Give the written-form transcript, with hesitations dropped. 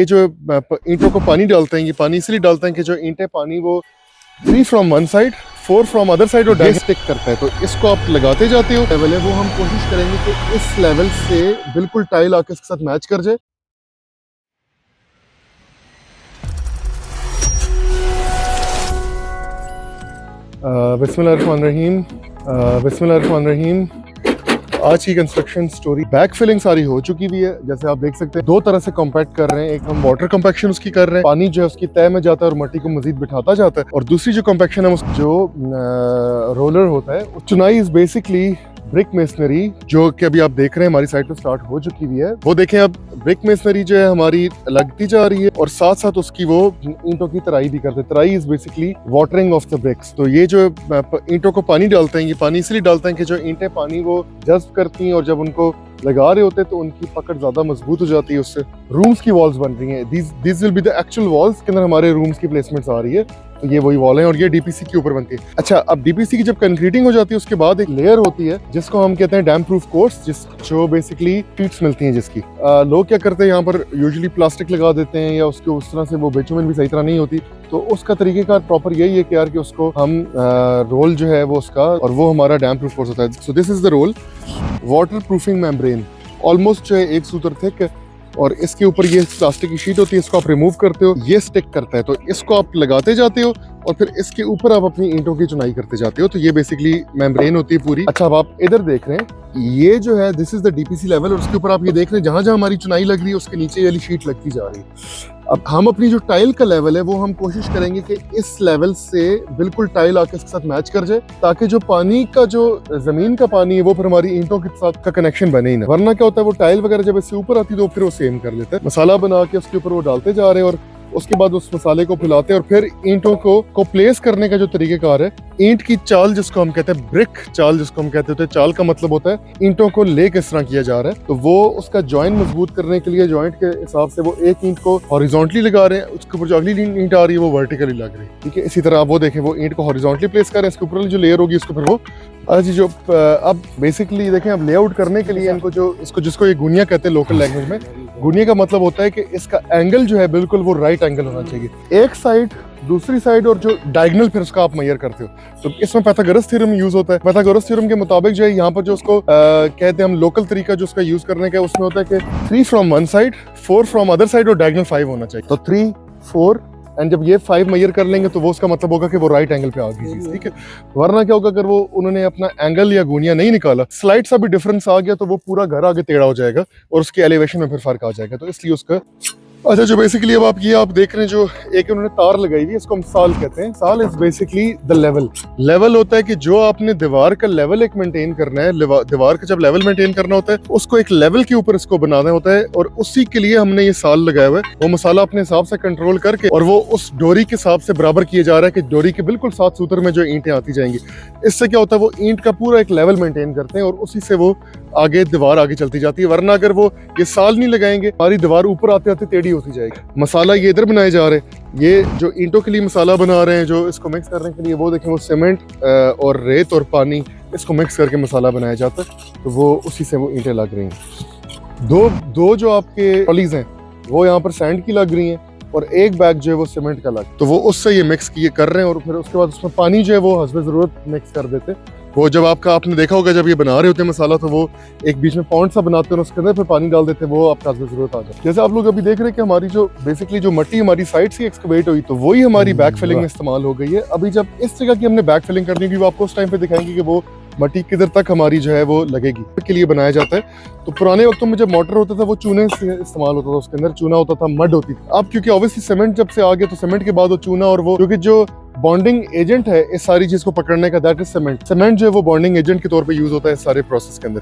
ये जो ईंटों को पानी डालते हैं, ये पानी इसलिए डालते हैं कि जो ईंटें पानी वो 3 from one side 4 from other side और स्टिक करता है। तो इसको आप लगाते जाते हो, लेवल है वो हम कोशिश करेंगे कि इस लेवल से बिल्कुल टाइल आके इसके साथ मैच कर जाए। बिस्मिल्लाहिर्रहमानिर्रहीम, बिस्मिल्लाहिर्रहमानिर्रहीम। आज की कंस्ट्रक्शन स्टोरी बैक फिलिंग सारी हो चुकी हुई है। जैसे आप देख सकते हैं दो तरह से कॉम्पैक्ट कर रहे हैं। एक हम वाटर कॉम्पैक्शन उसकी कर रहे हैं, पानी जो है उसकी तह में जाता है और मट्टी को मजीद बिठाता जाता है। और दूसरी जो कॉम्पैक्शन है जो रोलर होता है, चुनाई इज बेसिकली ब्रिक मेसनरी, जो कि अभी आप देख रहे हैं हमारी साइड पे स्टार्ट हो चुकी हुई है। वो देखें, अब ब्रिक मेसनरी जो है हमारी लगती जा रही है और साथ साथ उसकी वो ईंटों की तराई भी करते हैं। तराई is basically watering of the bricks. तो ये जो ईंटों को पानी डालते हैं, ये पानी इसलिए डालते हैं कि जो ईंटें पानी वो जज्ब करती हैं और जब उनको लगा रहे होते हैं तो उनकी पकड़ ज्यादा मजबूत हो जाती है। उससे रूम्स की वॉल्स बन रही हैं। This will be the actual walls के अंदर हमारे रूम्स की प्लेसमेंट्स आ रही है। तो ये वही वॉल है और ये डीपीसी के ऊपर बनती है। अच्छा, अब डीपीसी की जब कंक्रीटिंग हो जाती है उसके बाद एक लेयर होती है जिसको हम कहते हैं डैम प्रूफ कोर्स, जो बेसिकली शीट्स मिलती हैं जिसकी लोग क्या करते हैं यहाँ पर यूजुअली प्लास्टिक लगा देते हैं या उसके उस तरह से वो बिटुमेन भी सही तरह नहीं होती। तो उसका तरीकेकार प्रॉपर यही है कि यार कि उसको हम रोल जो है वो उसका, और वो हमारा डैम प्रूफ कोर्स होता है। So this is the roll water proofing membrane, almost जो है 1 सूत्र थिक है और इसके ऊपर ये प्लास्टिक की शीट होती है। इसको आप रिमूव करते हो, ये स्टिक करता है। तो इसको आप लगाते जाते हो और फिर इसके ऊपर आप अपनी ईंटों की चुनाई करते जाते हो। तो ये बेसिकली मेम्ब्रेन होती है पूरी। अच्छा, अब आप इधर देख रहे हैं, ये जो है this is the DPC level और उसके ऊपर आप ये देख रहे हैं जहां जहां हमारी चुनाई लग रही है उसके नीचे वाली शीट लगती जा रही है। अब हम अपनी जो टाइल का लेवल है वो हम कोशिश करेंगे कि इस लेवल से बिल्कुल टाइल आके इसके साथ मैच कर जाए, ताकि जो पानी का जो जमीन का पानी है वो फिर हमारी ईंटों के साथ का कनेक्शन बने ही ना। वरना क्या होता है, वो टाइल वगैरह जब इससे ऊपर आती है तो फिर वो सेम कर लेता है। मसाला बना के उसके ऊपर वो डालते जा रहे हैं और उसके बाद उस मसाले को फैलाते हैं और फिर ईंटों को प्लेस करने का जो तरीकेकार है, ईंट की चाल जिसको हम कहते हैं, ब्रिक चाल जिसको हम कहते हैं, चाल का मतलब होता है ईंटों को ले किस तरह किया जा रहा है। तो वो उसका जॉइंट मजबूत करने के लिए जॉइंट के हिसाब से वो एक ईंट को हॉरिजॉन्टली लगा रहे हैं, उसके ऊपर जो अगली ईंट आ रही है वो वर्टिकली लग रही है। ठीक है, इसी तरह आप वो देखें, वो ईंट को हॉरिजॉन्टली प्लेस कर रहे हैं, इसके ऊपर जो लेयर होगी उसको फिर वो आज जो अब बेसिकली देखें, अब लेआउट करने के लिए इनको जिसको ये गुनिया कहते हैं लोकल लैंग्वेज में, गुनिया का मतलब होता है कि इसका एंगल जो है बिल्कुल वो राइट एंगल होना चाहिए। एक साइड, दूसरी साइड और जो डायगोनल फिर उसका आप मेजर करते हो। तो इसमें पाइथागोरस थ्योरम यूज होता है। पाइथागोरस थ्योरम के मुताबिक जो है यहाँ पर जो उसको कहते हैं हम लोकल तरीका जो उसका यूज करने का, उसमें होता है कि 3 from one side 4 from other side और डायगोनल 5 होना चाहिए। तो 3 4 एंड जब ये 5 मेजर कर लेंगे तो वो उसका मतलब होगा कि वो राइट एंगल पे आ गई चीज। ठीक है, वरना क्या होगा, अगर वो उन्होंने अपना एंगल या गुनिया नहीं निकाला, स्लाइड सा भी डिफरेंस आ गया तो वो पूरा घर आगे टेढ़ा हो जाएगा और उसकी एलिवेशन में फिर फर्क आ जाएगा। तो इसलिए उसका अच्छा, जो बेसिकली अब आप देख रहे हैं, जो एक उन्होंने तार लगाई हुई है, इसको हम साल कहते हैं। साल इज बेसिकली द लेवल होता है कि जो आपने दीवार का लेवल एक मेंटेन करना है, दीवार का जब लेवल मेंटेन करना होता है उसको एक लेवल के ऊपर इसको बनाना होता है और उसी के लिए हमने ये साल लगाया हुआ है। वो मसाला अपने हिसाब से कंट्रोल करके और वो उस डोरी के हिसाब से बराबर किया जा रहा है कि डोरी के बिल्कुल 7 सूत्र में जो ईंटें आती जाएंगी। इससे क्या होता है, वो ईंट का पूरा एक लेवल मेंटेन करते हैं और उसी से वो दीवार आगे चलती जाती है। वरना अगर वो ये साल नहीं लगाएंगे, हमारी दीवार ऊपर आते आते टेढ़ी होती जाएगी। मसाला ये इधर बनाए जा रहे हैं, ये जो ईंटों के लिए मसाला बना रहे हैं, जो इसको मिक्स करने के लिए, वो देखें, वो सीमेंट और रेत और पानी इसको मिक्स करके मसाला बनाया जाता है। तो वो उसी से वो ईंटें लग रही हैं। दो जो आपके ट्रॉलीज हैं वो यहाँ पर सैंड की लग रही हैं और एक बैग जो है वो सीमेंट का लग, तो वो उससे ये मिक्स किए कर रहे हैं और फिर उसके बाद उसमें पानी जो है वो हस्बे जरूरत मिक्स कर देते हैं। वो जब आपने देखा होगा, जब ये बना रहे होते हैं मसाला तो वो एक बीच में पॉन्ड सा बनाते हैं और उसके अंदर फिर पानी डाल देते हैं, वो आपका जरूरत आ जाए। जैसे आप लोग अभी देख रहे हैं कि हमारी जो बेसिकली जो मट्टी हमारी साइड से एक्सकवेट हुई, तो वही हमारी बैक फिलिंग में इस्तेमाल हो गई है। अभी जब इस जगह की हमने बैक फिलिंग करनी होगी, वो आपको उस टाइम पे दिखाएंगे कि वो मट्टी किधर तक हमारी जो है वो लगेगी, के लिए बनाया जाता है। तो पुराने वक्तों में जब मोटर होता था वो चूने से इस्तेमाल होता था, उसके अंदर चूना होता था, मड होती थी। अब क्योंकि ऑब्वियसली सीमेंट जब से आ गया तो सीमेंट के बाद वो चूना और वो, क्योंकि जो बॉन्डिंग एजेंट है इस सारी चीज को पकड़ने का, दैट इज सीमेंट। सीमेंट जो है वो बॉन्डिंग एजेंट के तौर पे यूज होता है इस सारे प्रोसेस के अंदर।